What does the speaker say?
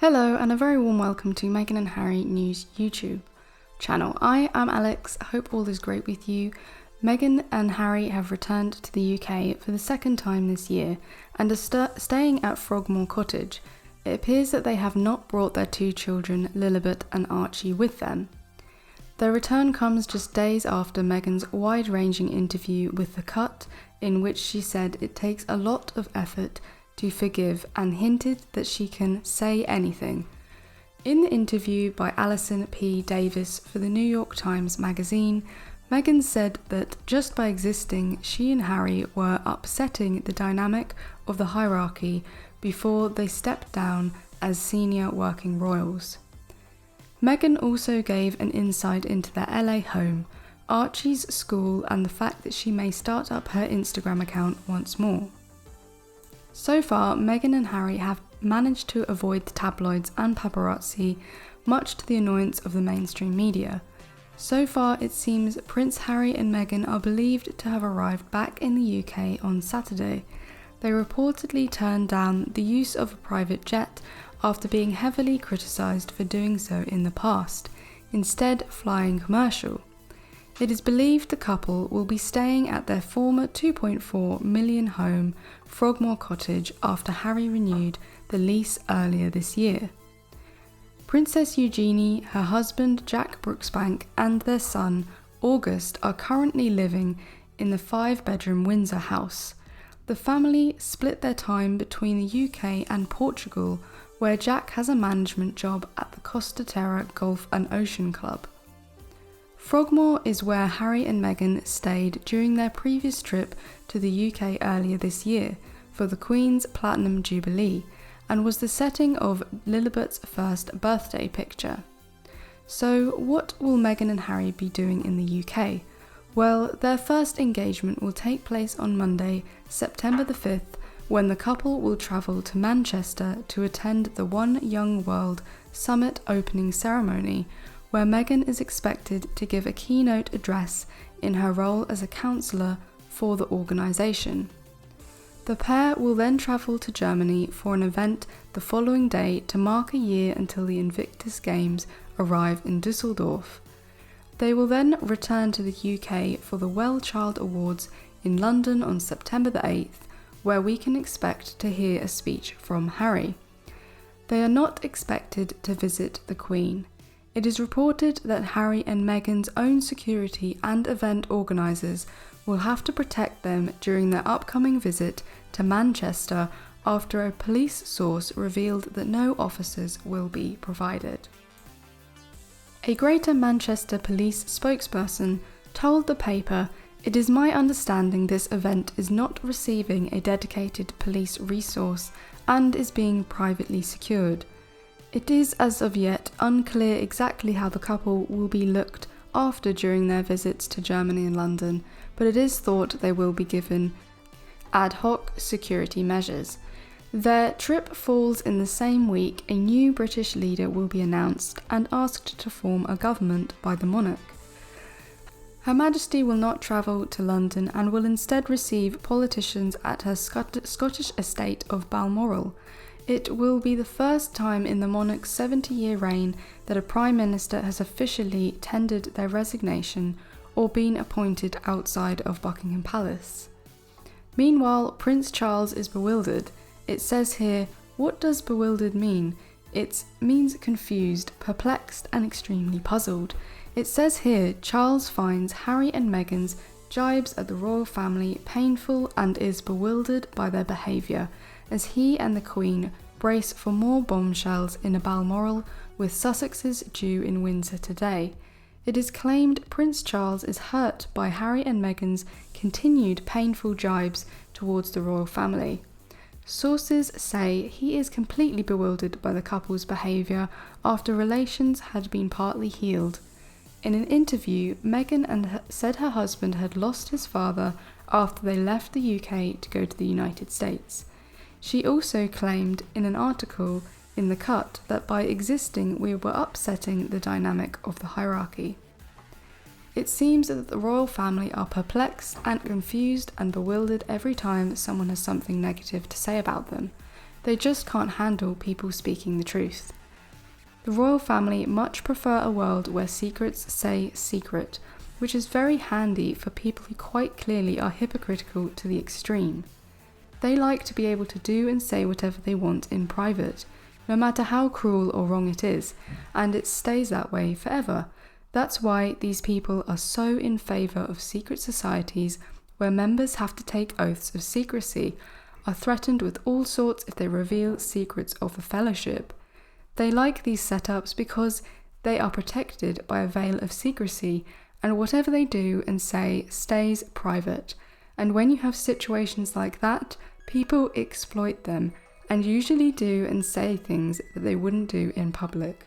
Hello and a very warm welcome to Meghan and Harry News YouTube channel. I am Alex, I hope all is great with you. Meghan and Harry have returned to the UK for the second time this year and are staying at Frogmore Cottage. It appears that they have not brought their two children, Lilibet and Archie, with them. Their return comes just days after Meghan's wide-ranging interview with The Cut, in which she said it takes a lot of effort to forgive and hinted that she can say anything. In the interview by Alison P. Davis for the New York Times magazine, Meghan said that just by existing, she and Harry were upsetting the dynamic of the hierarchy before they stepped down as senior working royals. Meghan also gave an insight into their LA home, Archie's school, and the fact that she may start up her Instagram account once more. So far, Meghan and Harry have managed to avoid the tabloids and paparazzi, much to the annoyance of the mainstream media. So far, it seems Prince Harry and Meghan are believed to have arrived back in the UK on Saturday. They reportedly turned down the use of a private jet after being heavily criticised for doing so in the past, instead flying commercial. It is believed the couple will be staying at their former $2.4 million home, Frogmore Cottage, after Harry renewed the lease earlier this year. Princess Eugenie, her husband Jack Brooksbank, and their son August are currently living in the 5-bedroom Windsor house. The family split their time between the UK and Portugal, where Jack has a management job at the Costa Terra Golf and Ocean Club. Frogmore is where Harry and Meghan stayed during their previous trip to the UK earlier this year for the Queen's Platinum Jubilee, and was the setting of Lilibet's first birthday picture. So what will Meghan and Harry be doing in the UK? Well, their first engagement will take place on Monday, September the 5th, when the couple will travel to Manchester to attend the One Young World Summit opening ceremony, where Meghan is expected to give a keynote address in her role as a counsellor for the organisation. The pair will then travel to Germany for an event the following day to mark a year until the Invictus Games arrive in Dusseldorf. They will then return to the UK for the Well Child Awards in London on September the 8th, where we can expect to hear a speech from Harry. They are not expected to visit the Queen. It is reported that Harry and Meghan's own security and event organisers will have to protect them during their upcoming visit to Manchester after a police source revealed that no officers will be provided. A Greater Manchester Police spokesperson told the paper, "It is my understanding this event is not receiving a dedicated police resource and is being privately secured. It is as of yet unclear exactly how the couple will be looked after during their visits to Germany and London, but it is thought they will be given ad hoc security measures." Their trip falls in the same week a new British leader will be announced and asked to form a government by the monarch. Her Majesty will not travel to London and will instead receive politicians at her Scottish estate of Balmoral. It will be the first time in the monarch's 70-year reign that a Prime Minister has officially tendered their resignation or been appointed outside of Buckingham Palace. Meanwhile, Prince Charles is bewildered. It says here, what does bewildered mean? It means confused, perplexed, and extremely puzzled. It says here, Charles finds Harry and Meghan's jibes at the royal family painful and is bewildered by their behaviour, as he and the Queen brace for more bombshells in a Balmoral with Sussexes due in Windsor today. It is claimed Prince Charles is hurt by Harry and Meghan's continued painful jibes towards the royal family. Sources say he is completely bewildered by the couple's behaviour after relations had been partly healed. In an interview, Meghan said her husband had lost his father after they left the UK to go to the United States. She also claimed in an article in The Cut that by existing we were upsetting the dynamic of the hierarchy. It seems that the royal family are perplexed and confused and bewildered every time someone has something negative to say about them. They just can't handle people speaking the truth. The royal family much prefer a world where secrets stay secret, which is very handy for people who quite clearly are hypocritical to the extreme. They like to be able to do and say whatever they want in private, no matter how cruel or wrong it is, and it stays that way forever. That's why these people are so in favour of secret societies where members have to take oaths of secrecy, are threatened with all sorts if they reveal secrets of the fellowship. They like these setups because they are protected by a veil of secrecy, and whatever they do and say stays private. And when you have situations like that, people exploit them and usually do and say things that they wouldn't do in public.